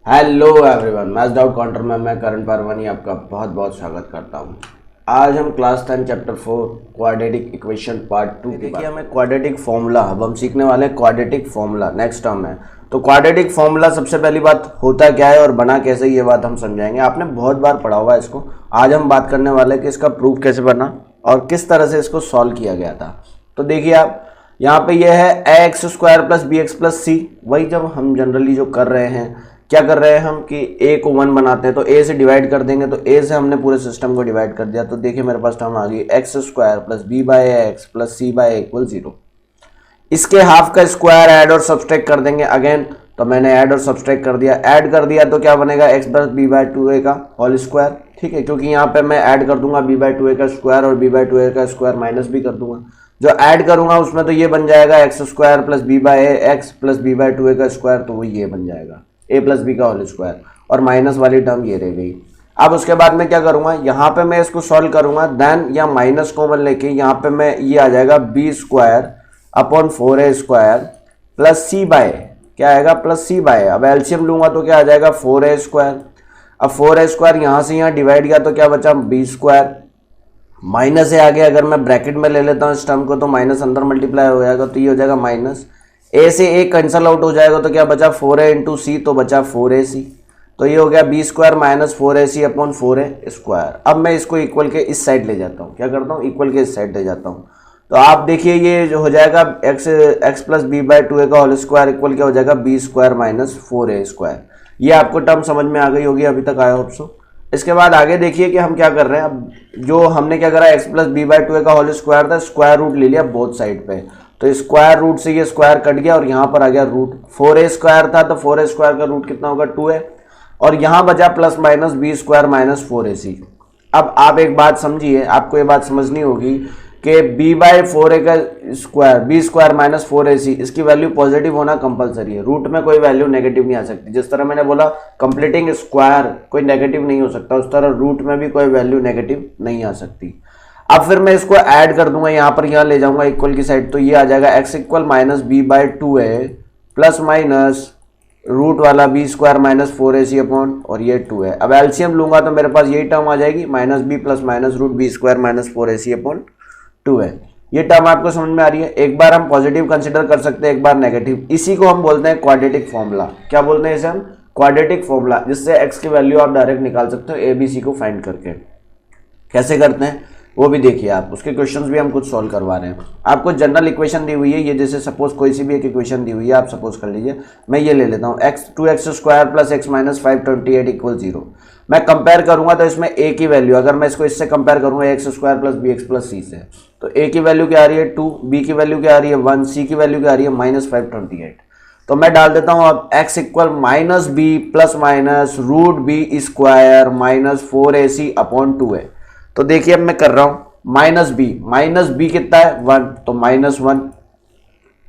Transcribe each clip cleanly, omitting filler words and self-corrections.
Hello everyone, maths doubt counter में मैं करण परवानी आपका बहुत बहुत स्वागत करता हूं। आज हम class 10 chapter 4 quadratic equation part 2 देखिए हमें क्वाड्रेटिक फॉर्मूला, अब हम सीखने वाले हैं क्वाड्रेटिक फॉर्मूला। नेक्स्ट टर्म है तो क्वाड्रेटिक फॉर्मूला सबसे पहली बात होता क्या है और बना कैसे, ये बात हम समझाएंगे। आपने बहुत बार पढ़ा हुआ है इसको। आज हम बात करने वाले हैं कि इसका प्रूफ कैसे बना और किस तरह से इसको सॉल्व किया गया था। तो देखिए आप यहाँ पे ये है x square plus b x plus c. वही जब हम जनरली जो कर रहे हैं, क्या कर रहे हैं हम कि a को 1 बनाते हैं तो a से डिवाइड कर देंगे, तो a से हमने पूरे सिस्टम को डिवाइड कर दिया। तो देखिए मेरे पास टर्म आ गई X square plus B by X plus C by equal 0। इसके हाफ का स्क्वायर ऐड और सब्सट्रैक्ट कर देंगे अगेन, तो मैंने ऐड और सब्सट्रैक्ट कर दिया। ऐड कर दिया तो क्या बनेगा x plus B by 2a का होल स्क्वायर। ठीक है, क्योंकि यहाँ पे मैं ऐड कर दूंगा b बाई 2a का स्क्वायर और b बाई 2a का स्क्वायर माइनस भी कर दूंगा। जो ऐड करूंगा उसमें तो ये बन जाएगा X square plus B by X plus B by 2a का स्क्वायर, तो वो ये बन जाएगा a प्लस बी का होल स्क्वायर, और माइनस वाली टर्म ये रह गई। अब उसके बाद मैं क्या करूंगा, यहाँ पे मैं इसको सॉल्व करूंगा, देन या माइनस कॉमन लेके यहाँ पे मैं ये आ जाएगा b square upon 4a square plus c by क्या आएगा प्लस सी बाय। अब एलसीएम लूंगा तो क्या आ जाएगा 4a स्क्वायर। अब 4a स्क्वायर यहाँ से यहाँ डिवाइड किया तो क्या बचा बी स्क्वायर, माइनस है आगे। अगर मैं ब्रैकेट में ले लेता हूँ इस टर्म को तो माइनस अंदर मल्टीप्लाई हो जाएगा, तो ये हो जाएगा माइनस a से a कैंसल आउट हो जाएगा, तो क्या बचा 4a इंटू सी, तो बचा 4ac। तो ये हो गया B square minus 4ac upon 4a square. अब मैं इसको इक्वल के इस साइड ले जाता हूँ, क्या करता हूँ इक्वल के इस साइड ले जाता हूँ। तो आप देखिए ये जो हो जाएगा x plus B by 2a का होल स्क्वायर इक्वल क्या हो जाएगा b square minus 4a square. ये आपको टर्म समझ में आ गई होगी अभी तक, आई होप सो। इसके बाद आगे देखिए कि हम क्या कर रहे हैं। अब जो हमने क्या करा, x plus B by 2a का होल स्क्वायर था, स्क्वायर रूट ले लिया बोथ साइड पे, तो स्क्वायर रूट से ये स्क्वायर कट गया और यहाँ पर आ गया रूट। 4a स्क्वायर था तो 4a स्क्वायर का रूट कितना होगा 2a, और यहाँ बचा plus minus B square minus 4ac। अब आप एक बात समझिए, आपको ये बात समझनी होगी कि b बाई 4a का square B square minus 4ac, इसकी वैल्यू पॉजिटिव होना कंपलसरी है। रूट में कोई वैल्यू नेगेटिव नहीं आ सकती। जिस तरह मैंने बोला कंप्लीटिंग स्क्वायर कोई नेगेटिव नहीं हो सकता, उस तरह रूट में भी कोई वैल्यू नेगेटिव नहीं आ सकती। अब फिर मैं इसको ऐड कर दूंगा, यहाँ पर यहाँ ले जाऊंगा इक्वल की साइड, तो ये आ जाएगा x equal minus b by 2a plus minus root वाला b square minus 4ac upon और ये 2a। अब एलसीएम लूंगा तो मेरे पास यही टर्म आ जाएगी minus B plus minus root B square minus 4ac upon 2a। ये टर्म आपको समझ में आ रही है। एक बार हम पॉजिटिव कंसिडर कर सकते हैं, एक बार नेगेटिव। इसी को हम बोलते हैं क्वाड्रेटिक फॉर्मूला। क्या बोलते हैं इसे हम? क्वाड्रेटिक फॉर्मूला, जिससे एक्स की वैल्यू आप डायरेक्ट निकाल सकते हो एबीसी को फाइंड करके। कैसे करते हैं वो भी देखिए आप, उसके क्वेश्चंस भी हम कुछ सॉल्व करवा रहे हैं। आपको जनरल इक्वेशन दी हुई है, ये जैसे सपोज कोई सी भी एक इक्वेशन दी हुई है, आप सपोज कर लीजिए मैं ये ले लेता हूँ x 2x square plus x minus 528 equal 0। मैं कंपेयर करूंगा तो इसमें a की वैल्यू, अगर मैं इसको इससे कंपेयर करूंगा x square plus b x plus c से, तो a की वैल्यू क्या आ रही है 2, b की वैल्यू क्या आ रही है 1, c की वैल्यू क्या आ रही है माइनस 528। तो मैं डाल देता हूँ अब x equal minus B plus minus root B square minus 4ac upon 2a। तो देखिए अब मैं कर रहा हूँ माइनस बी कितना है 1, तो माइनस 1।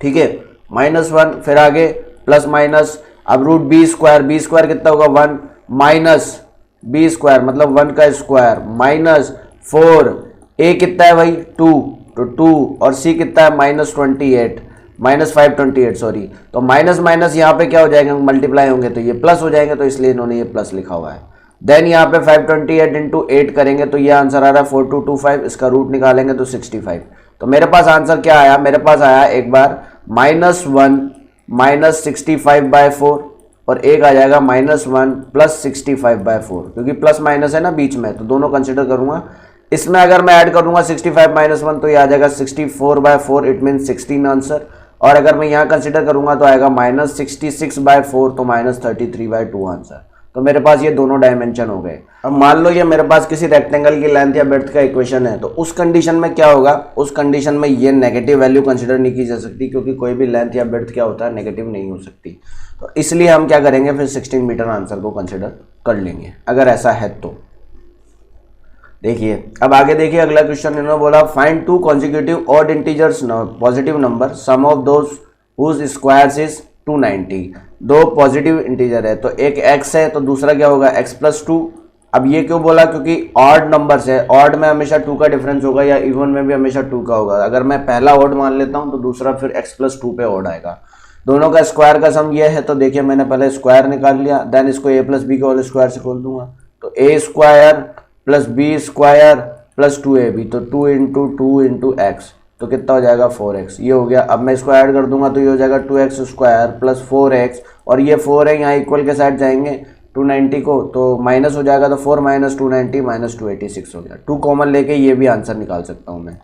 ठीक है, माइनस 1, फिर आगे प्लस माइनस, अब रूट बी स्क्वायर कितना होगा 1 माइनस बी स्क्वायर मतलब 1 का स्क्वायर माइनस 4, ए कितना है भाई 2, तो 2, और सी कितना है माइनस 28 माइनस 528 सॉरी। तो माइनस माइनस यहाँ पे क्या हो जाएगा, मल्टीप्लाई होंगे तो ये प्लस हो जाएंगे, तो इसलिए इन्होंने ये प्लस लिखा हुआ है। देन यहाँ पे 528 इंटू 8 करेंगे तो ये आंसर आ रहा है 4225, इसका रूट निकालेंगे तो 65। तो मेरे पास आंसर क्या आया, मेरे पास आया एक बार -1 माइनस 65 बाय 4, और एक आ जाएगा -1 प्लस 65 बाय 4, क्योंकि प्लस माइनस है ना बीच में, तो दोनों कंसिडर करूंगा। इसमें अगर मैं ऐड करूंगा 65 माइनस 1 तो ये आ जाएगा 64 बाय 4, इट मीन 16 आंसर। और अगर मैं यहाँ कंसिडर करूंगा तो आएगा -66 बाय 4, तो -33 बाय 2 आंसर। तो मेरे पास ये दोनों डायमेंशन हो गए। अब मान लो ये मेरे पास किसी रेक्टेंगल की लेंथ या ब्रेड्थ का इक्वेशन है, तो उस कंडीशन में क्या होगा, उस कंडीशन में ये नेगेटिव वैल्यू कंसिडर नहीं की जा सकती, क्योंकि कोई भी लेंथ या ब्रेड्थ क्या होता है नेगेटिव नहीं हो सकती। तो इसलिए हम क्या करेंगे, फिर 16 मीटर आंसर को कंसिडर कर लेंगे अगर ऐसा है तो। देखिए अब आगे देखिए अगला क्वेश्चन इन्होंने बोला find 2 consecutive odd integers positive number, sum of those whose squares is 290। दो पॉजिटिव इंटीजर है, तो एक x है तो दूसरा क्या होगा x प्लस 2। अब ये क्यों बोला, क्योंकि ऑड नंबर्स है, ऑड में हमेशा 2 का डिफरेंस होगा या इवन में भी हमेशा 2 का होगा। अगर मैं पहला ऑड मान लेता हूं तो दूसरा फिर x प्लस 2 पे ऑड आएगा। दोनों का स्क्वायर का सम ये है, तो देखिए मैंने पहले स्क्वायर निकाल लिया, देन इसको a प्लस बी के होल स्क्वायर से खोल दूंगा, तो a square plus B square plus 2ab, तो 2 इंटू 2 इंटू एक्स, तो कितना हो जाएगा 4x, ये हो गया। अब मैं इसको ऐड कर दूंगा तो ये हो जाएगा 2x स्क्वायर प्लस 4x, और ये 4 है यहाँ इक्वल के साइड जाएंगे 290 को, तो माइनस हो जाएगा, तो 4 माइनस 290 माइनस 286 हो गया। 2 कॉमन लेके ये भी आंसर निकाल सकता हूँ मैं।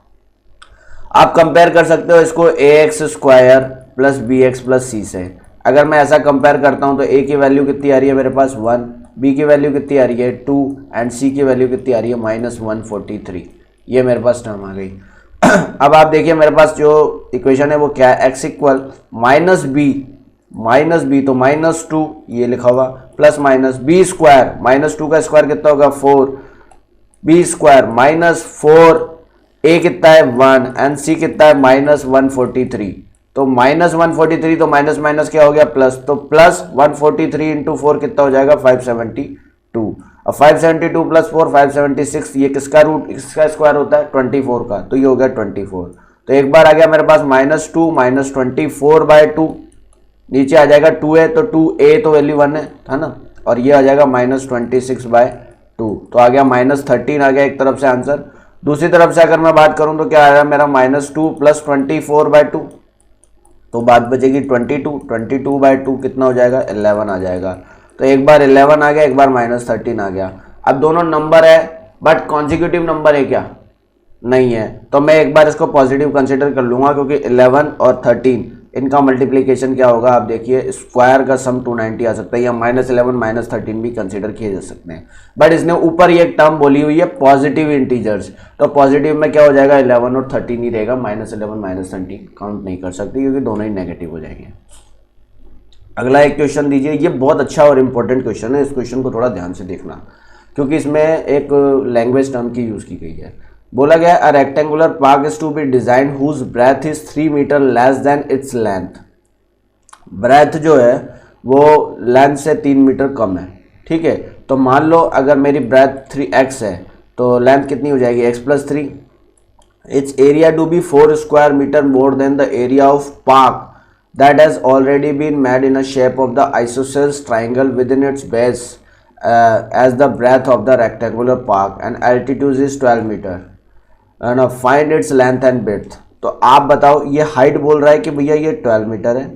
आप कंपेयर कर सकते हो इसको ax square plus b x plus c से। अगर मैं ऐसा कंपेयर करता हूँ तो a की वैल्यू कितनी आ रही है मेरे पास 1, b की वैल्यू कितनी आ रही है 2 एंड c की वैल्यू कितनी आ रही है -143। ये मेरे पास टर्म आ गई। अब आप देखिए मेरे पास जो इक्वेशन है वो क्या है, x इक्वल माइनस बी तो -2 ये लिखा हुआ प्लस माइनस बी स्क्वायर, -2 का स्क्वायर कितना होगा 4, बी स्क्वायर -4, a कितना है 1 एंड c कितना है -143, तो -143 तो माइनस माइनस क्या हो गया प्लस, तो प्लस 143 इंटू 4 कितना हो जाएगा 572। अब 572 प्लस 4 576, ये किसका रूट किसका स्क्वायर होता है 24 का, तो ये हो गया 24। तो एक बार आ गया मेरे पास -2 माइनस 24/2, नीचे आ जाएगा 2 है तो 2a तो वैल्यू 1 है ना, और ये आ जाएगा -26/2, तो आ गया -13 आ गया एक तरफ से आंसर। दूसरी तरफ से अगर मैं बात करूं तो क्या आ रहा है मेरा -2 प्लस 24/2, तो बात बचेगी 22/2 कितना हो जाएगा 11 आ जाएगा। तो एक बार 11 आ गया, एक बार -13 आ गया। अब दोनों नंबर है बट कॉन्जिक्यूटिव नंबर है क्या, नहीं है, तो मैं एक बार इसको पॉजिटिव कंसिडर कर लूंगा, क्योंकि 11 और 13 इनका मल्टीप्लिकेशन क्या होगा, आप देखिए स्क्वायर का सम 290 आ सकता है, या -11 -13 भी कंसिडर किए जा सकते हैं। बट इसने ऊपर ये एक टर्म बोली हुई है पॉजिटिव इंटीजर्स, तो पॉजिटिव में क्या हो जाएगा 11 और 13 ही रहेगा, -11 -13 काउंट नहीं कर सकते क्योंकि दोनों ही नेगेटिव हो जाएंगे। अगला एक क्वेश्चन दीजिए, ये बहुत अच्छा और इंपॉर्टेंट क्वेश्चन है, इस क्वेश्चन को थोड़ा ध्यान से देखना क्योंकि इसमें एक लैंग्वेज टर्म की यूज़ की गई है। बोला गया a rectangular park is to be design whose breadth is 3 metre less than its length. Breadth जो है वो लेंथ से 3 मीटर कम है, ठीक है। तो मान लो अगर मेरी ब्रेथ 3x है तो लेंथ कितनी हो जाएगी x + 3। Its area to be 4 square metre more than the area of park that has already been made in a shape of the isosceles triangle within its base as the breadth of the rectangular park and altitude is 12 meter and find its length and width। तो आप बताओ, ये height बोल रहा है कि भैया ये 12 मीटर है,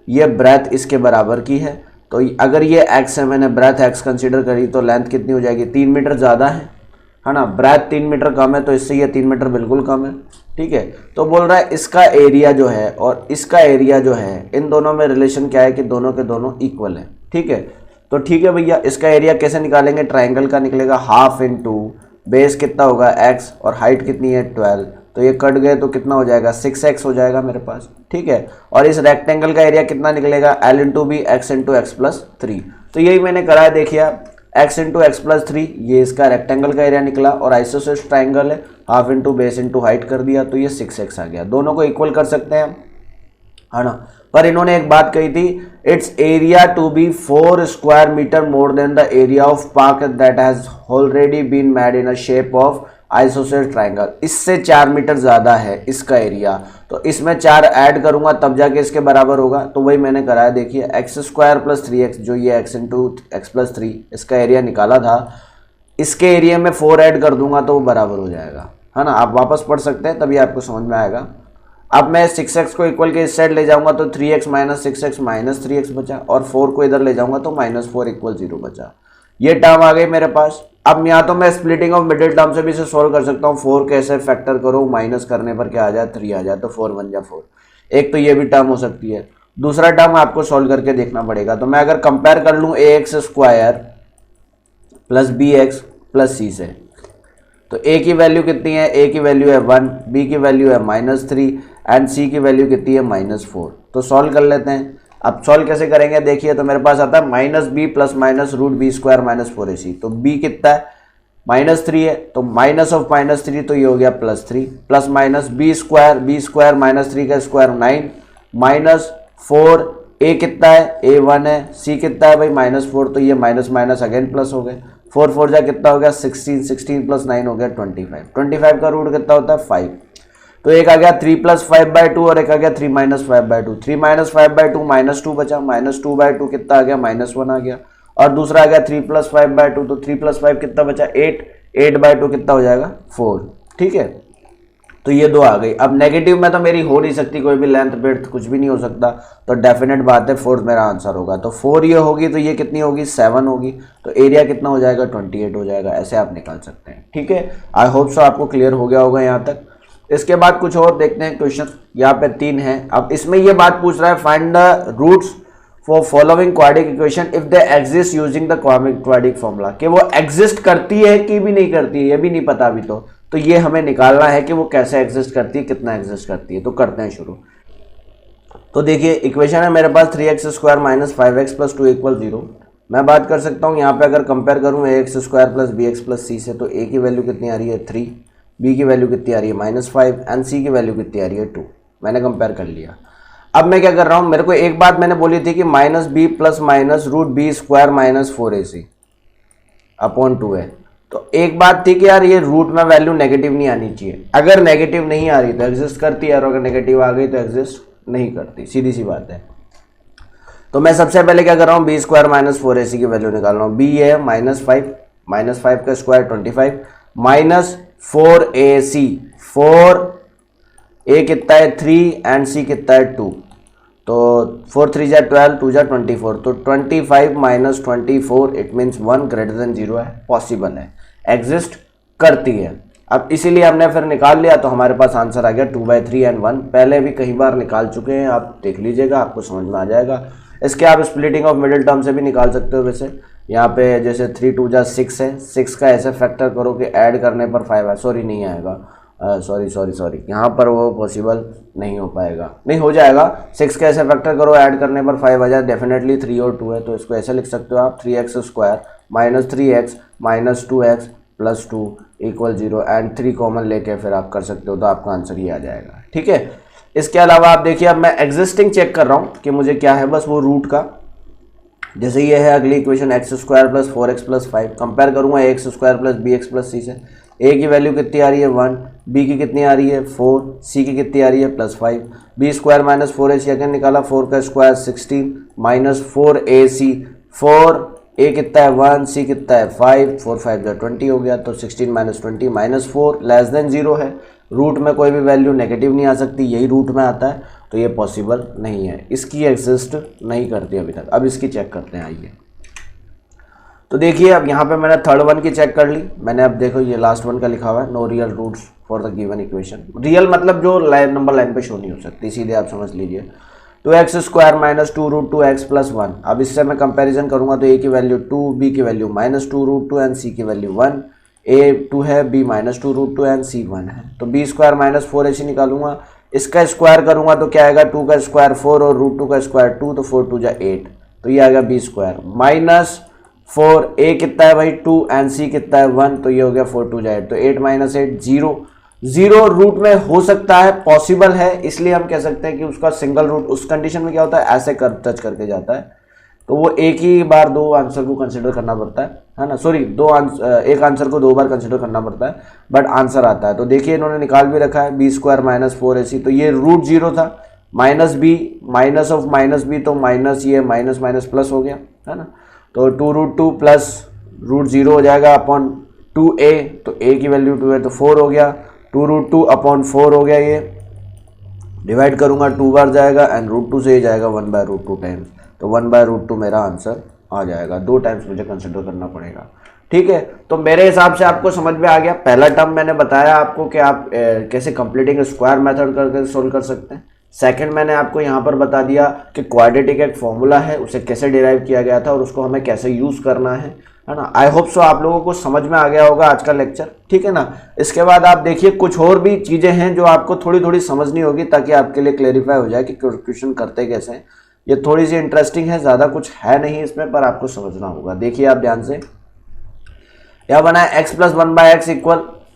ये ब्रेथ इसके बराबर की है, तो अगर ये x है, मैंने ब्रेथ x कंसीडर करी तो लेंथ कितनी हो जाएगी 3 मीटर ज़्यादा है ना, ब्रेथ 3 मीटर कम है तो इससे ये 3 मीटर बिल्कुल कम है, ठीक है। तो बोल रहा है इसका एरिया जो है और इसका एरिया जो है, इन दोनों में रिलेशन क्या है कि दोनों के दोनों इक्वल है, ठीक है। तो ठीक है भैया, इसका एरिया कैसे निकालेंगे, ट्राइंगल का निकलेगा हाफ इंटू बेस कितना होगा x और हाइट कितनी है 12, तो ये कट गए तो कितना हो जाएगा 6x हो जाएगा मेरे पास, ठीक है। और इस रेक्टेंगल का एरिया कितना निकलेगा L into b x into x plus 3। तो यही मैंने करा है, देखिए आप x इंटू एक्स प्लस 3, ये इसका रेक्टेंगल का एरिया निकला, और आइसोसेलेस ट्राइंगल है half into base into height कर दिया तो ये 6x आ गया। दोनों को इक्वल कर सकते हैं, है ना। पर इन्होंने एक बात कही थी, its area to be 4 square metre more than the area of park that has already been made in a shape of isosceles triangle. इससे 4 मीटर ज़्यादा है इसका एरिया, तो इसमें 4 ऐड करूंगा तब जाके इसके बराबर होगा। तो वही मैंने कराया, देखिए एक्स स्क्वायर प्लस 3x, जो ये x इंटू एक्स प्लस 3 इसका एरिया निकाला था, इसके एरिया में 4 ऐड कर दूंगा तो वो बराबर हो जाएगा, है ना। आप वापस पढ़ सकते हैं तभी आपको समझ में आएगा। अब मैं 6x को इक्वल के इस साइड ले जाऊंगा तो 3x minus 6x minus 3x बचा, और 4 को इधर ले जाऊंगा तो -4 = 0 बचा। ये टर्म आ गई मेरे पास। अब या तो मैं स्प्लिटिंग ऑफ मिडिल टर्म से भी इसे सोल्व कर सकता हूँ, 4 कैसे फैक्टर करो, माइनस करने पर क्या आ जाए 3 आ जाए, तो 4 × 1 = 4। एक तो ये भी टर्म हो सकती है, दूसरा टर्म आपको सोल्व करके देखना पड़ेगा। तो मैं अगर कंपेयर कर लूँ ax square plus bx plus c से, तो a की वैल्यू कितनी है, a की वैल्यू है 1, b की वैल्यू है -3 एंड c की वैल्यू कितनी है -4। तो सॉल्व कर लेते हैं। अब सॉल्व कैसे करेंगे, देखिए तो मेरे पास आता है -b plus minus √b² -4ac। तो b कितना है -3 है, तो माइनस ऑफ -3 तो ये हो गया +3, प्लस माइनस b² -3 का स्क्वायर 9 -4, a कितना है a 1 है, c कितना है भाई -4, तो ये माइनस माइनस अगेन प्लस हो गए, 4 4 कितना हो गया 16, 16 + 9 हो गया 25, 25 का रूट कितना होता है 5। तो एक आ गया 3 + 5/2 और एक आ गया 3 - 5/2। 3 - 5/2 -2 बचा, -2/2 कितना आ गया, -1 आ गया। और दूसरा आ गया 3 + 5/2, तो 3 + 5 कितना बचा, 8, 8/2 कितना हो जाएगा, 4। ठीक है, तो ये दो आ गई। अब नेगेटिव में तो मेरी हो नहीं सकती, कोई भी लेंथ ब्रेड्थ कुछ भी नहीं हो सकता, तो डेफिनेट बात है 4 मेरा आंसर होगा। तो 4 ये होगी तो ये कितनी होगी, 7 होगी। तो एरिया कितना हो जाएगा, 28 हो जाएगा। ऐसे आप निकाल सकते हैं। ठीक है, आई होप सो आपको क्लियर हो गया होगा यहाँ तक। इसके बाद कुछ और देखते हैं क्वेश्चन। यहाँ पे 3 है। अब इसमें ये बात पूछ रहा है, find the roots for following quadratic equation if they exist using the quadratic formula, कि वो एग्जिस्ट करती है कि भी नहीं करती है, ये भी नहीं पता अभी तो ये हमें निकालना है कि वो कैसे एग्जिस्ट करती है, कितना एग्जिस्ट करती है। तो करते हैं शुरू। तो देखिए इक्वेशन है मेरे पास 3x² - 5x + 2 = 0। मैं बात कर सकता हूँ यहाँ पे, अगर कंपेयर करूँ ax² + bx + c से, तो a की वैल्यू कितनी आ रही है 3, b की वैल्यू कितनी आ रही है -5 एंड c की वैल्यू कितनी आ रही है 2। मैंने कंपेयर कर लिया। अब मैं क्या कर रहा हूँ, मेरे को एक बात मैंने बोली थी कि -b + -√b² - 4ac अपॉन 2 है। तो एक बात थी कि यार ये रूट में वैल्यू नेगेटिव नहीं आनी चाहिए। अगर नेगेटिव नहीं आ रही तो एग्जिस्ट करती है, और अगर नेगेटिव आ गई तो एग्जिस्ट नहीं करती, सीधी सी बात है। तो मैं सबसे पहले क्या कर रहा हूँ, b² - 4ac की वैल्यू निकाल रहा हूँ। b ये है -5 का स्क्वायर 25 -4ac, 4a कितना है 3 एंड c कितना है 2। तो 4 3 जा 12, 2 जा 24, तो 25 - 24 इट मीन्स 1 > 0 है, पॉसिबल है, एग्जिस्ट करती है। अब इसीलिए हमने फिर निकाल लिया, तो हमारे पास आंसर आ गया 2/3 एंड 1। पहले भी कई बार निकाल चुके हैं, आप देख लीजिएगा, आपको समझ में आ जाएगा। इसके आप स्प्लिटिंग ऑफ मिडिल टर्म से भी निकाल सकते हो। वैसे यहाँ पे जैसे 3 2 जा 6 है, 6 का ऐसे फैक्टर करो कि ऐड करने पर 5 है, सॉरी नहीं आएगा, सॉरी यहाँ पर वो पॉसिबल नहीं हो पाएगा, नहीं हो जाएगा। 6 का ऐसे फैक्टर करो, ऐड करने पर 5 आ जाए, डेफिनेटली 3 और 2 है, तो इसको ऐसे लिख सकते हो आप 3x² - 3x - 2x + 2 = 0 and 3 common लेके फिर आप कर सकते हो, तो आपका आंसर ये आ जाएगा। ठीक है, इसके अलावा आप देखिए, अब मैं एग्जिस्टिंग चेक कर रहा हूँ कि मुझे क्या है, बस वो रूट का। जैसे ये है अगली इक्वेशन x² + 4x + 5, कंपेयर करूँगा ax² + bx + c से। a की वैल्यू कितनी आ रही है 1, b की कितनी आ रही है 4, c की कितनी आ रही है +5। b² - 4ac अगेन निकाला, 4 का स्क्वायर 16 -4ac, 4a कितना है 1, c कितना है 5, 4 5 जो 20 हो गया। तो 16 - 20 -4 < 0 है। रूट में कोई भी वैल्यू नेगेटिव नहीं आ सकती, यही रूट में आता है, तो ये पॉसिबल नहीं है, इसकी एग्जिस्ट नहीं करती अभी तक। अब इसकी चेक करते हैं, आइए। तो देखिए अब यहाँ पे मैंने थर्ड वन की चेक कर ली मैंने। अब देखो ये लास्ट वन का लिखा हुआ है, no real roots for the given equation. Real मतलब जो नंबर लाइन पे शो नहीं हो सकती, सीधे आप समझ लीजिए। 2x² - 2√2x + 1। अब इससे मैं कंपैरिजन करूंगा, तो a की वैल्यू 2, b की वैल्यू -2√2 एंड c की वैल्यू 1। a 2 है, b -2√2 एंड c 1 है। तो b² - 4ac निकालूंगा, इसका स्क्वायर करूंगा तो क्या आएगा, 2 का स्क्वायर 4 और √2 का स्क्वायर 2, तो 4 2 जा 8, तो ये आएगा b² -4। a कितना है भाई 2 एंड c कितना है 1, तो ये हो गया 4 2 जा 8, तो 8 - 8 0। 0 रूट में हो सकता है, पॉसिबल है, इसलिए हम कह सकते हैं कि उसका सिंगल रूट। उस कंडीशन में क्या होता है, ऐसे कर टच करके जाता है, तो वो एक ही बार दो आंसर को कंसिडर करना पड़ता है ना, सॉरी एक आंसर को 2 बार कंसिडर करना पड़ता है, बट आंसर आता है। तो देखिए इन्होंने निकाल भी रखा है, b² - 4ac, तो ये √0 था, -b माइनस ऑफ -b, तो माइनस ये माइनस माइनस प्लस हो गया, है ना। तो 2√2 प्लस √0 हो जाएगा अपॉन 2a, तो a की वैल्यू 2 है तो 4 हो गया, 2√2 अपॉन 4 हो गया, ये डिवाइड करूंगा 2 बार जाएगा एंड √2 से ही जाएगा 1/√2 टाइम्स, तो 1/√2 मेरा आंसर आ जाएगा। 2 टाइम्स मुझे कंसिडर करना पड़ेगा, ठीक है। तो मेरे हिसाब से आपको समझ में आ गया। पहला टर्म मैंने बताया आपको कि आप कैसे कंप्लीटिंग स्क्वायर मेथड करके सोल्व कर सकते हैं। सेकंड मैंने आपको यहाँ पर बता दिया कि क्वाड्रेटिक एक फॉर्मूला है, उसे कैसे डिराइव किया गया था और उसको हमें कैसे यूज़ करना है ना। आई होप सो आप लोगों को समझ में आ गया होगा आज का लेक्चर, ठीक है ना। इसके बाद आप देखिए कुछ और भी चीज़ें हैं जो आपको थोड़ी थोड़ी समझनी होगी, ताकि आपके लिए क्लेरिफाई हो जाए कि क्वेश्चन करते कैसे हैं। ये थोड़ी सी इंटरेस्टिंग है, ज़्यादा कुछ है नहीं इसमें, पर आपको समझना होगा। देखिए आप ध्यान से, यह बना है x + 1/x =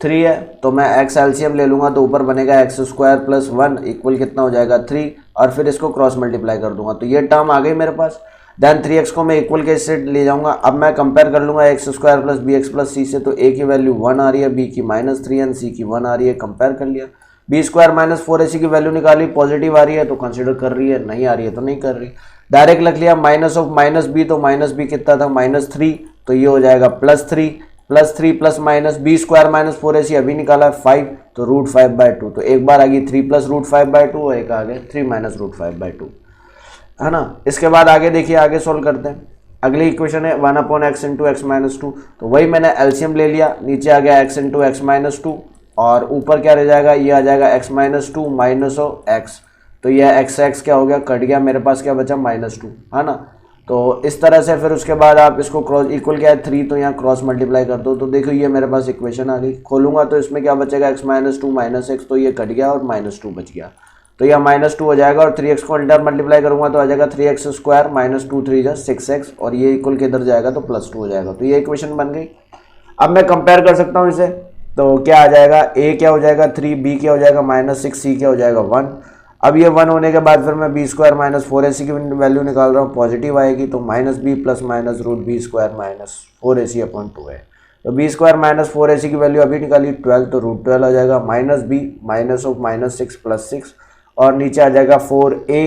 3 है, तो मैं x एलसीएम ले लूंगा, तो ऊपर बनेगा x² + 1 इक्वल कितना हो जाएगा 3, और फिर इसको क्रॉस मल्टीप्लाई कर दूंगा, तो ये टर्म आ गई मेरे पास। देन 3x को मैं इक्वल के से ले जाऊंगा। अब मैं कंपेयर कर लूंगा x² + bx + c से, तो a की वैल्यू 1 आ रही है, b की -3 एंड c की 1 आ रही है, कंपेयर कर लिया। बी स्क्वायर माइनस 4ac की वैल्यू निकाली, पॉजिटिव आ रही है तो कंसिडर कर रही है, नहीं आ रही है तो नहीं कर रही। डायरेक्ट लिख लिया माइनस ऑफ माइनस बी, तो माइनस बी कितना था -3, तो ये हो जाएगा +3 plus minus B square minus 4ac अभी निकाला 5, तो √5/2, तो एक बार आ गई 3 + √5/2 और एक आ गया 3 - √5/2, है ना। इसके बाद आगे देखिए, आगे सोल्व करते हैं। अगली इक्वेशन है 1/x × x - 2, तो वही मैंने एलसीएम ले लिया, नीचे आ गया x × x - 2 और ऊपर क्या रह जाएगा, ये आ जाएगा x - 2 माइनस x, तो यह x क्या हो गया, कट गया, मेरे पास क्या बचा -2, है ना। तो इस तरह से फिर उसके बाद आप इसको क्रॉस, इक्वल क्या है 3, तो यहाँ क्रॉस मल्टीप्लाई कर दो, तो देखो ये मेरे पास इक्वेशन आ गई। खोलूंगा तो इसमें क्या बचेगा, x - 2 माइनस x, तो ये कट गया और -2 बच गया, तो यह -2 हो जाएगा और 3x को इंटर मल्टीप्लाई करूंगा तो आ जाएगा 3x² - 2 3 = 6x, और ये इक्वल के इधर जाएगा तो +2 हो जाएगा, तो ये इक्वेशन बन गई। अब मैं कंपेयर कर सकता हूँ इसे, तो क्या आ जाएगा, a क्या हो जाएगा 3, b क्या हो जाएगा -6, c क्या हो जाएगा 1। अब ये 1 होने के बाद फिर मैं बी स्क्वायर माइनस 4ac की वैल्यू निकाल रहा हूँ, पॉजिटिव आएगी, तो -b + -√b² - 4ac/2 है। तो बी स्क्वायर माइनस 4ac की वैल्यू अभी निकाली 12, तो √12 आ जाएगा, -b माइनस ऑफ -6 + 6, और नीचे आ जाएगा 4a,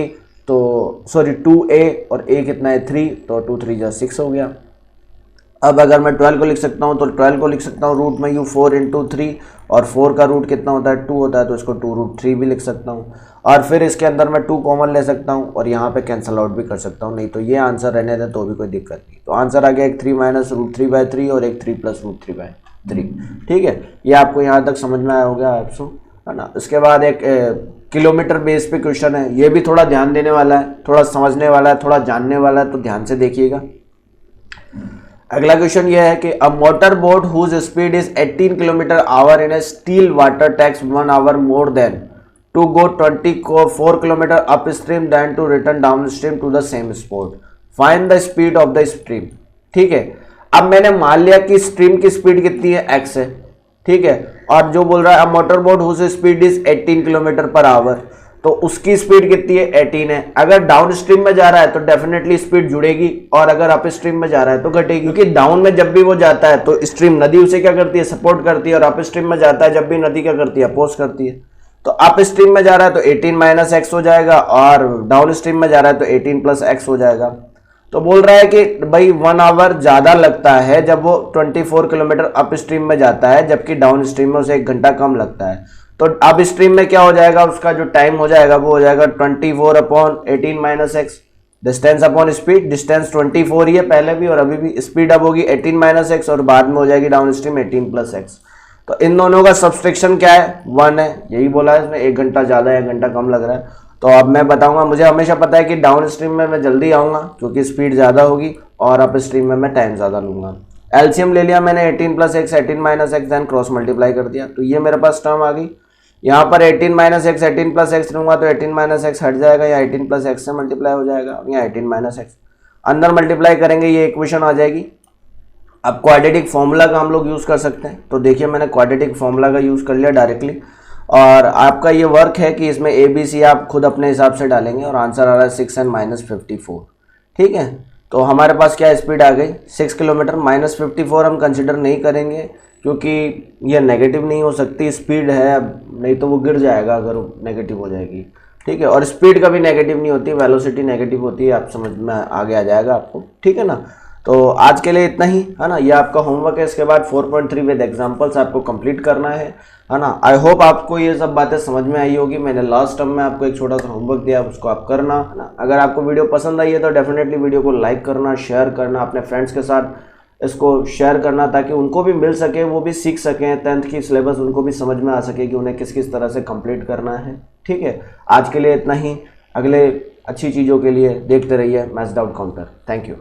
तो सॉरी 2a, और a कितना है 3, तो 2 3 = 6 हो गया। अब अगर मैं 12 को लिख सकता हूँ तो 12 को लिख सकता हूँ रूट में यू 4 × 3, और 4 का रूट कितना होता है 2 होता है, तो इसको 2√3 भी लिख सकता हूँ, और फिर इसके अंदर मैं 2 कॉमन ले सकता हूँ और यहाँ पे कैंसिल आउट भी कर सकता हूँ, नहीं तो ये आंसर रहने दें तो भी कोई दिक्कत नहीं। तो आंसर आ गया एक 3 - √3/3 और एक 3 + √3/3, ठीक है। ये आपको यहाँ तक समझ में आया होगा आपको, है ना। इसके बाद एक किलोमीटर बेस पे क्वेश्चन है, ये भी थोड़ा ध्यान देने वाला है, थोड़ा समझने वाला है, थोड़ा जानने वाला है, तो ध्यान से देखिएगा। अगला क्वेश्चन ये है कि a motor boat whose speed is 18 km/h in a still water takes 1 hour more than to go 24 km upstream than to return downstream to the same spot, find the speed of the stream. ठीक है, अब मैंने मान लिया कि stream की speed कितनी है, x है, ठीक है, और जो बोल रहा है a motor boat whose speed is 18 km/h, तो उसकी स्पीड कितनी है 18 है। अगर डाउन स्ट्रीम में जा रहा है तो डेफिनेटली स्पीड जुड़ेगी, और अगर अप स्ट्रीम में जा रहा है तो घटेगी, क्योंकि डाउन में जब भी वो जाता है तो स्ट्रीम नदी उसे क्या करती है, सपोर्ट करती है, और अप स्ट्रीम में जाता है जब भी नदी क्या करती है, अपोज करती है। तो अप स्ट्रीम में जा रहा है तो 18 - x हो जाएगा, और डाउन स्ट्रीम में जा रहा है तो 18 + x हो जाएगा। तो बोल रहा है कि भाई 1 hour ज्यादा लगता है जब वो 24 km अप स्ट्रीम में जाता है, जबकि डाउन स्ट्रीम में उसे 1 घंटा कम लगता है। तो अप स्ट्रीम में क्या हो जाएगा, उसका जो टाइम हो जाएगा वो हो जाएगा 24/18 - x, distance upon speed. Distance 24 ही है पहले भी और अभी भी, स्पीड अब होगी 18 - x और बाद में हो जाएगी डाउन स्ट्रीम 18 + x। तो इन दोनों का सब्सट्रैक्शन क्या है, 1 है, यही बोला है इसमें, 1 घंटा ज्यादा है 1 घंटा कम लग रहा है। तो अब मैं बताऊंगा, मुझे हमेशा पता है कि डाउन स्ट्रीम में मैं जल्दी आऊंगा क्योंकि स्पीड ज्यादा होगी, और अप स्ट्रीम में मैं टाइम ज्यादा लूंगा। एलसीएम ले लिया मैंने 18 + x 18 - x, then cross multiply कर दिया, तो ये मेरे पास टर्म आ गई। यहाँ पर 18 - x 18 + x लूंगा तो 18 - x हट जाएगा, या 18 + x से मल्टीप्लाई हो जाएगा, या 18 - x अंदर मल्टीप्लाई करेंगे, ये इक्वेशन आ जाएगी। अब क्वाड्रेटिक फॉर्मूला का हम लोग यूज कर सकते हैं, तो देखिए मैंने क्वाड्रेटिक फॉर्मूला का यूज कर लिया डायरेक्टली, और आपका ये वर्क है कि इसमें ABC आप खुद अपने हिसाब से डालेंगे, और आंसर आ रहा है 6 and -54, ठीक है। तो हमारे पास क्या स्पीड आ गई 6 किलोमीटर, -54 हम कंसिडर नहीं करेंगे क्योंकि ये नेगेटिव नहीं हो सकती स्पीड है, नहीं तो वो गिर जाएगा अगर नेगेटिव हो जाएगी, ठीक है। और स्पीड कभी नेगेटिव नहीं होती, वेलोसिटी नेगेटिव होती है, आप समझ में आगे आ जाएगा आपको, ठीक है ना। तो आज के लिए इतना ही, है ना, ये आपका होमवर्क है। इसके बाद 4.3 विद एग्जांपल्स आपको कंप्लीट करना है ना। आई होप आपको ये सब बातें समझ में आई होगी। मैंने लास्ट टर्म में आपको एक छोटा सा होमवर्क दिया, उसको आप करना, है ना। अगर आपको वीडियो पसंद आई है तो डेफिनेटली वीडियो को लाइक करना, शेयर करना, अपने फ्रेंड्स के साथ इसको शेयर करना, ताकि उनको भी मिल सके, वो भी सीख सकें, 10th की सिलेबस उनको भी समझ में आ सके कि उन्हें किस किस तरह से कंप्लीट करना है, ठीक है। आज के लिए इतना ही, अगले अच्छी चीज़ों के लिए देखते रहिए maths doubt counter. Thank you.